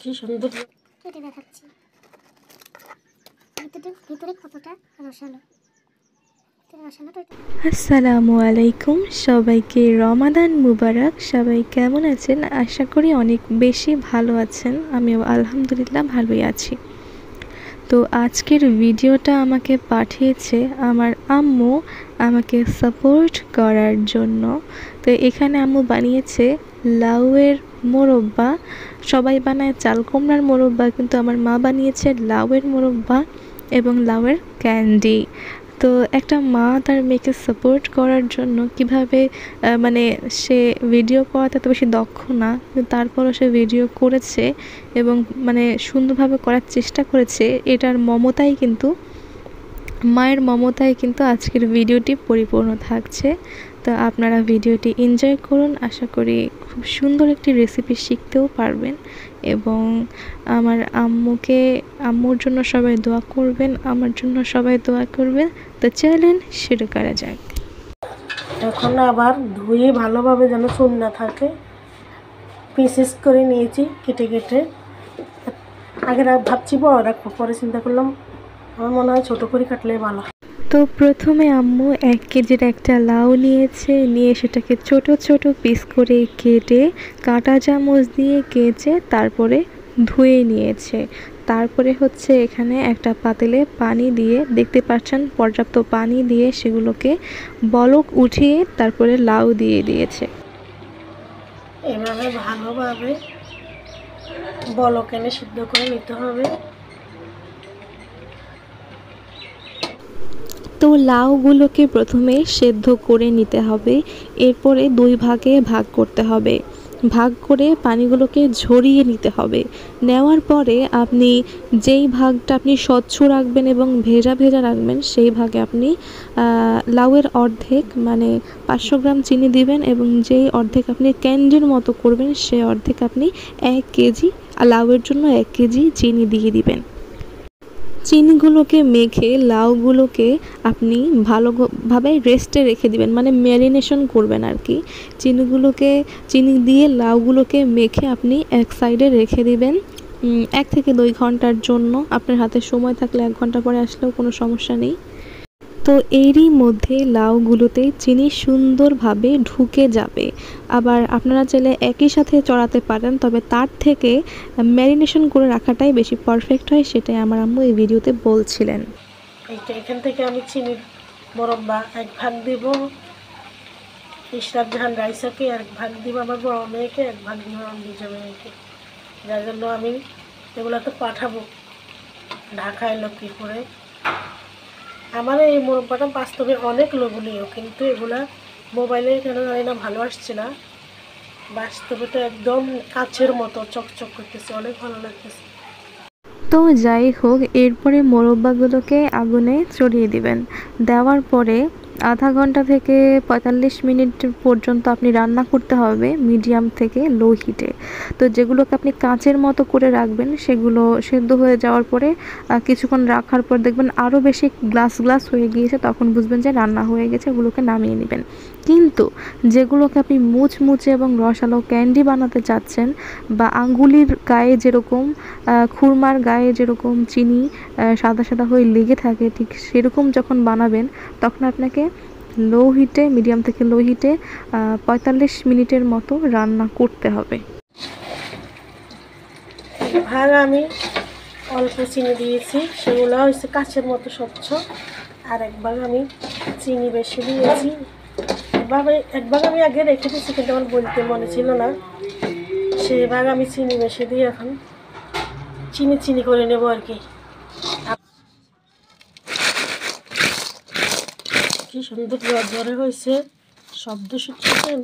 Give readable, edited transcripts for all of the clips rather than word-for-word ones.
কি সুন্দর কেটে দেখাচ্ছি ভিতরে কতটা রসালো। আসসালামু আলাইকুম, সবাইকে রমাদান মুবারক। সবাই কেমন আছেন? আশা করি অনেক বেশি ভালো আছেন। আমিও আলহামদুলিল্লাহ ভালোই আছি। তো আজকের ভিডিওটা আমাকে পাঠিয়েছে আমার আম্মু আমাকে সাপোর্ট করার জন্য। তো এখানে আম্মু বানিয়েছে লাউয়ের মোরব্বা। সবাই বানায় চাল কুমড়ার মোরব্বা, কিন্তু আমার মা বানিয়েছে লাউয়ের মোরব্বা এবং লাউয়ের ক্যান্ডি। তো একটা মা তার মেয়েকে সাপোর্ট করার জন্য কিভাবে মানে সে ভিডিও করাতে এত বেশি দক্ষ না, কিন্তু তারপরও সে ভিডিও করেছে এবং মানে সুন্দরভাবে করার চেষ্টা করেছে। এটার মমতাই কিন্তু, মায়ের মমতায় কিন্তু আজকের ভিডিওটি পরিপূর্ণ থাকছে। তো আপনারা ভিডিওটি এনজয় করুন। আশা করি খুব সুন্দর একটি রেসিপি শিখতেও পারবেন এবং আমার আম্মুর জন্য সবাই দোয়া করবেন, আমার জন্য সবাই দোয়া করবেন। তো চলেন শুরু করা যাক। এখন আবার ধুয়ে ভালোভাবে যেন চুন না থাকে পিসেস করে নিয়েছি কেটে কেটে। আগে ভাবছি বড় রাখবো, পরে চিন্তা করলাম আমার মনে হয় ছোটো করে কাটলে ভালো। তো প্রথমে আম্মু 1 কেজির একটা লাউ নিয়ে সেটাকে ছোট ছোট পিস করে কেটে কাঁটা চামচ দিয়ে কেচে তারপরে ধুয়ে নিয়েছে। তারপরে হচ্ছে এখানে একটা পাতিলে পানি দিয়ে, দেখতে পাচ্ছেন পর্যাপ্ত পানি দিয়ে সেগুলোকে বলক উঠিয়ে তারপরে লাউ দিয়ে দিয়েছে। এভাবে ভালোভাবে বলক এনে সিদ্ধ করে নিতে হবে। তো লাউগুলোকে প্রথমে সেদ্ধ করে নিতে হবে, এরপরে 2 ভাগে ভাগ করতে হবে। ভাগ করে পানিগুলোকে ঝরিয়ে নিতে হবে। নেওয়ার পরে আপনি যেই ভাগটা আপনি স্বচ্ছ রাখবেন এবং ভেজা ভেজা রাখবেন, সেই ভাগে আপনি লাউয়ের অর্ধেক মানে 500 গ্রাম চিনি দিবেন এবং যেই অর্ধেক আপনি ক্যান্ডির মতো করবেন সেই অর্ধেক আপনি 1 কেজি, লাউয়ের জন্য 1 কেজি চিনি দিয়ে দিবেন। চিনিগুলোকে মেখে লাউগুলোকে আপনি ভালোভাবে রেস্টে রেখে দিবেন, মানে ম্যারিনেশন করবেন আর কি। চিনি দিয়ে লাউগুলোকে মেখে আপনি এক সাইডে রেখে দিবেন 1 থেকে 2 ঘন্টার জন্য। আপনার হাতে সময় থাকলে 1 ঘন্টা পরে আসলেও কোনো সমস্যা নেই। তো এরই মধ্যে লাউগুলোতে চিনি সুন্দরভাবে ঢুকে যাবে। আবার আপনারা চাইলে একই সাথে চড়াতে পারেন, তবে তার থেকে ম্যারিনেশন করে রাখাটাই বেশি পারফেক্ট হয়, সেটাই আমার আম্মু এই ভিডিওতে বলছিলেন। এখান থেকে আমি চিনির মোরব্বা 1 ভাগ দিব ইশরাত জাহান রাইসাকে, 1 ভাগ দিব আমার বড় মেয়েকে, 1 ভাগ দিব আমার নিজের মেয়েকে। যার জন্য আমি এগুলো তো পাঠাবো ঢাকায় লক্ষ্মীপুরে। আমার এই মোরব্বাটা বাস্তবে অনেক লোভনীয়, কিন্তু এগুলা মোবাইলে কেন জানি না ভালো আসছে না। বাস্তবে তো একদম কাচের মতো চকচক করতেছে, অনেক ভালো লাগতেছে। তো যাই হোক, এরপরে মোরব্বাগুলোকে আগুনে চড়িয়ে দিবেন। দেওয়ার পরে আধা ঘন্টা থেকে 45 মিনিট পর্যন্ত আপনি রান্না করতে হবে মিডিয়াম থেকে লো হিটে। তো যেগুলোকে আপনি কাঁচের মতো করে রাখবেন সেগুলো সেদ্ধ হয়ে যাওয়ার পরে কিছুক্ষণ রাখার পর দেখবেন আরও বেশি গ্লাস হয়ে গিয়েছে, তখন বুঝবেন যে রান্না হয়ে গেছে, ওগুলোকে নামিয়ে নেবেন। কিন্তু যেগুলোকে আপনি মুচমুচে এবং রসালো ক্যান্ডি বানাতে চাচ্ছেন, বা আঙ্গুলির গায়ে যেরকম খুরমার গায়ে যেরকম চিনি সাদা সাদা হয়ে লেগে থাকে, ঠিক সেরকম যখন বানাবেন তখন আপনাকে লো হিটে, মিডিয়াম থেকে লো হিটে 45 মিনিটের মতো রান্না করতে হবে। ভাগ আমি অল্প চিনি দিয়েছি, সেগুলো হচ্ছে কাচের মতো স্বচ্ছ। আর 1 ভাগ আমি চিনি বেশি দিয়েছি। এক ভাগ আমি আগে রেখে দিয়েছি, কিন্তু আমার বলতে মনে ছিল না, সেই ভাগ আমি চিনি বেশি দিয়ে এখন চিনি করে নেব আর কি। কি সুন্দর ঝরঝরে হয়েছে, শব্দ শুনছেন?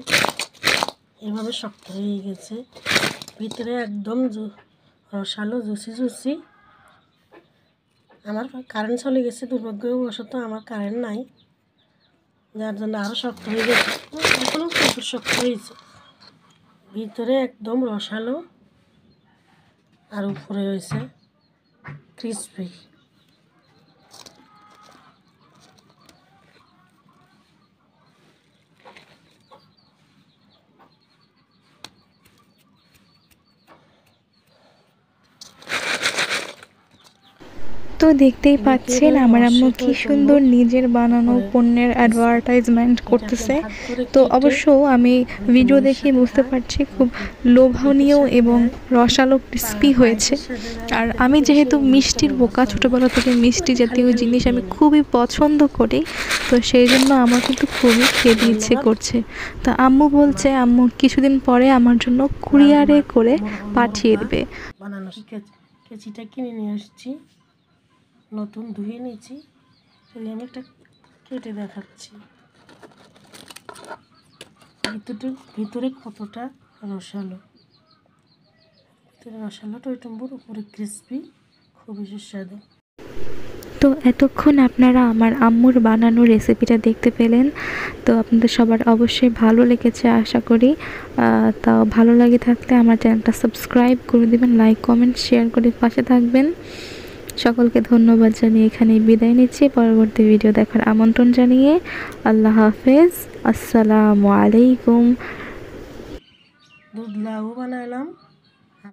এভাবে শক্ত হয়ে গেছে, ভিতরে একদম রসালো জুসি। আমার কারেন্ট চলে গেছে, দুর্ভাগ্যবশত আমার কারেন্ট নাই, যার জন্য আরও শক্ত হয়ে গেছে। এখনও প্রচুর শক্ত হয়েছে, ভিতরে একদম রসালো আর উপরে হয়েছে ক্রিসপি। তো দেখতেই পাচ্ছেন আমার আম্মু কি সুন্দর নিজের বানানো পণ্যের অ্যাডভার্টাইজমেন্ট করতেছে। তো অবশ্য আমি ভিডিও দেখে বুঝতে পারছি খুব লোভনীয় এবং রসালো ক্রিস্পি হয়েছে। আর আমি যেহেতু মিষ্টির বোকা, ছোটোবেলা থেকে মিষ্টি জাতীয় জিনিস আমি খুবই পছন্দ করি, তো সেই জন্য আমার কিন্তু খুবই খেতে ইচ্ছে করছে। তো আম্মু বলছে আম্মু কিছুদিন পরে আমার জন্য কুরিয়ারে করে পাঠিয়ে দেবে। বানানো কেচিটা কিনে নিয়ে আসছি, নতুন ধুয়ে নিয়েছি। তাহলে আমি একটা কেটে দেখাচ্ছি ভিতরে কতটা রসালো। ভিতরে রসালো টইটম্বুর, উপরে ক্রিসপি, খুবই সুস্বাদু। তো এতক্ষণ আপনারা আমার আম্মুর বানানো রেসিপিটা দেখতে পেলেন। তো আপনাদের সবার অবশ্যই ভালো লেগেছে আশা করি। তাও ভালো লাগে থাকলে আমার চ্যানেলটা সাবস্ক্রাইব করে দেবেন, লাইক কমেন্ট শেয়ার করে পাশে থাকবেন। সকলকে ধন্যবাদ জানিয়ে এখানেই বিদায় নিচ্ছি। পরবর্তী ভিডিও দেখার আমন্ত্রণ জানিয়ে আল্লাহ হাফেজ, আসসালামু আলাইকুম। দুধ লাউ বানালাম।